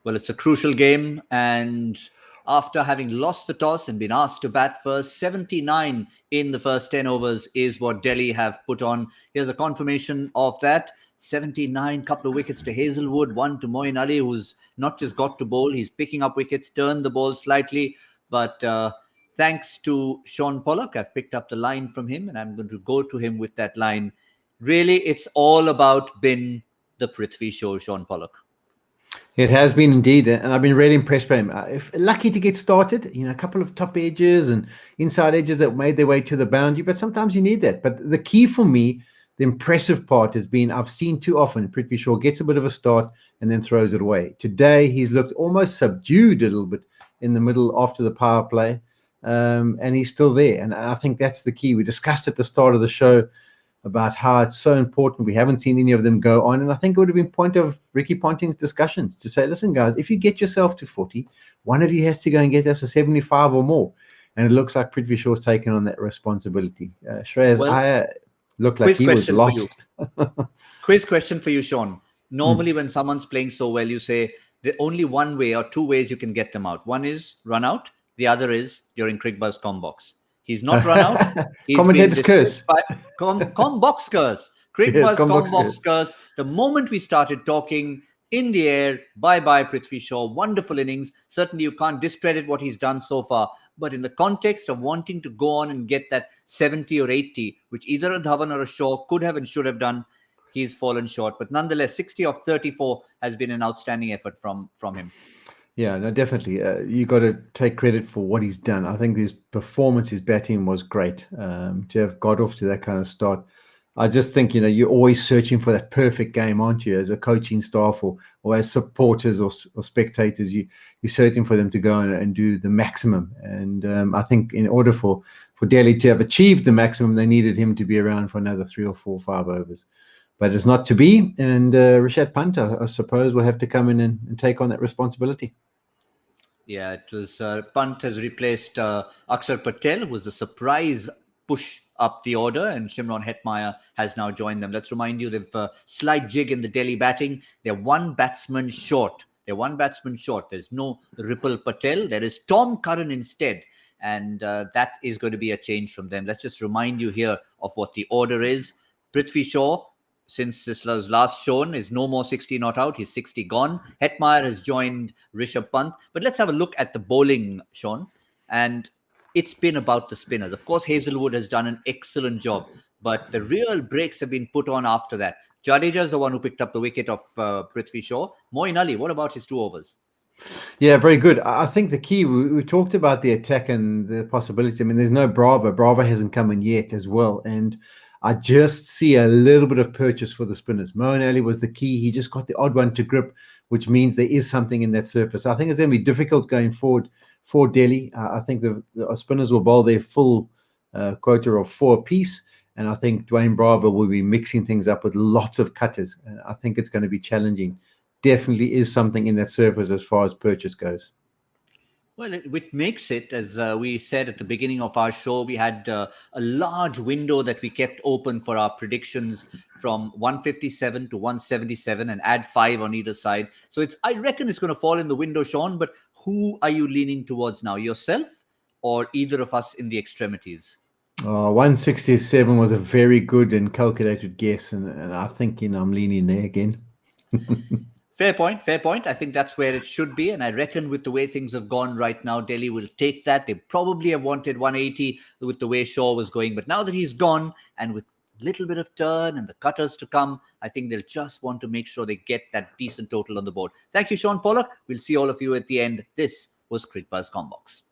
Well, it's a crucial game, and after having lost the toss and been asked to bat first, 79 in the first 10 overs is what Delhi have put on. Here's a confirmation of that. 79, couple of wickets to Hazelwood, one to Moeen Ali, who's not just got to bowl, he's picking up wickets, turned the ball slightly. But thanks to Shaun Pollock, I've picked up the line from him, and I'm going to go to him with that line. Really, it's all about been the PRITHVI show, Shaun Pollock. It has been indeed, and I've been really impressed by him. Lucky to get started, a couple of top edges and inside edges that made their way to the boundary, but sometimes you need that. But the key for me, the impressive part has been I've seen too often PRITHVI Shaw gets a bit of a start and then throws it away. Today, he's looked almost subdued a little bit in the middle after the power play, and he's still there. And I think that's the key. We discussed at the start of the show about how it's so important. We haven't seen any of them go on. And I think it would have been point of Ricky Ponting's discussions to say, listen, guys, if you get yourself to 40, one of you has to go and get us a 75 or more. And it looks like PRITHVI Shaw's taken on that responsibility. Shreyas, I looked like he was lost. Quiz question for you, Shaun. Normally, when someone's playing so well, you say the only one way or two ways you can get them out. One is run out. The other is you're in Cricbuzz Comm Box. He's not run out. Commentator's curse. Comm Box curse. Cricbuzz Comm Box curse. The moment we started talking in the air, bye-bye PRITHVI Shaw. Wonderful innings. Certainly you can't discredit what he's done so far. But in the context of wanting to go on and get that 70 or 80, which either a Dhawan or a Shaw could have and should have done, he's fallen short. But nonetheless, 60 of 34 has been an outstanding effort from him. Yeah, no, definitely. You got to take credit for what he's done. I think his performance, his batting was great. To have got off to that kind of start, I just think you're always searching for that perfect game, aren't you? As a coaching staff or as supporters or spectators, you're searching for them to go and do the maximum. And I think in order for Delhi to have achieved the maximum, they needed him to be around for another 3 or 4 or 5 overs. But it's not to be, and Rishabh Pant, I suppose, will have to come in and take on that responsibility. Yeah, it was Pant has replaced Akshar Patel, who was a surprise push up the order, and Shimron Hetmyer has now joined them. Let's remind you, they've slight jig in the Delhi batting. They're one batsman short. There's no Ripple Patel. There is Tom Curran instead, and that is going to be a change from them. Let's just remind you here of what the order is. PRITHVI Shaw, since this was last shown, is no more 60 not out. He's 60 gone. Hetmyer has joined Rishabh Pant. But let's have a look at the bowling, Shaun. And it's been about the spinners. Of course, Hazelwood has done an excellent job. But the real breaks have been put on after that. Jadeja is the one who picked up the wicket of PRITHVI Shaw. Moeen Ali, what about his 2 overs? Yeah, very good. I think the key, we talked about the attack and the possibility. I mean, there's no Bravo. Bravo hasn't come in yet as well. And I just see a little bit of purchase for the spinners. Moeen Ali was the key. He just got the odd one to grip, which means there is something in that surface. I think it's going to be difficult going forward for Delhi. I think the spinners will bowl their full quota of 4 apiece. And I think Dwayne Bravo will be mixing things up with lots of cutters. And I think it's going to be challenging. Definitely is something in that surface as far as purchase goes. Well, it makes it, as we said at the beginning of our show, we had a large window that we kept open for our predictions from 157 to 177 and add 5 on either side. So I reckon it's going to fall in the window, Shaun, but who are you leaning towards now, yourself or either of us in the extremities? 167 was a very good and calculated guess, and I think I'm leaning there again. Fair point. I think that's where it should be. And I reckon with the way things have gone right now, Delhi will take that. They probably have wanted 180 with the way Shaw was going. But now that he's gone and with a little bit of turn and the cutters to come, I think they'll just want to make sure they get that decent total on the board. Thank you, Shaun Pollock. We'll see all of you at the end. This was Cricbuzz Comm Box.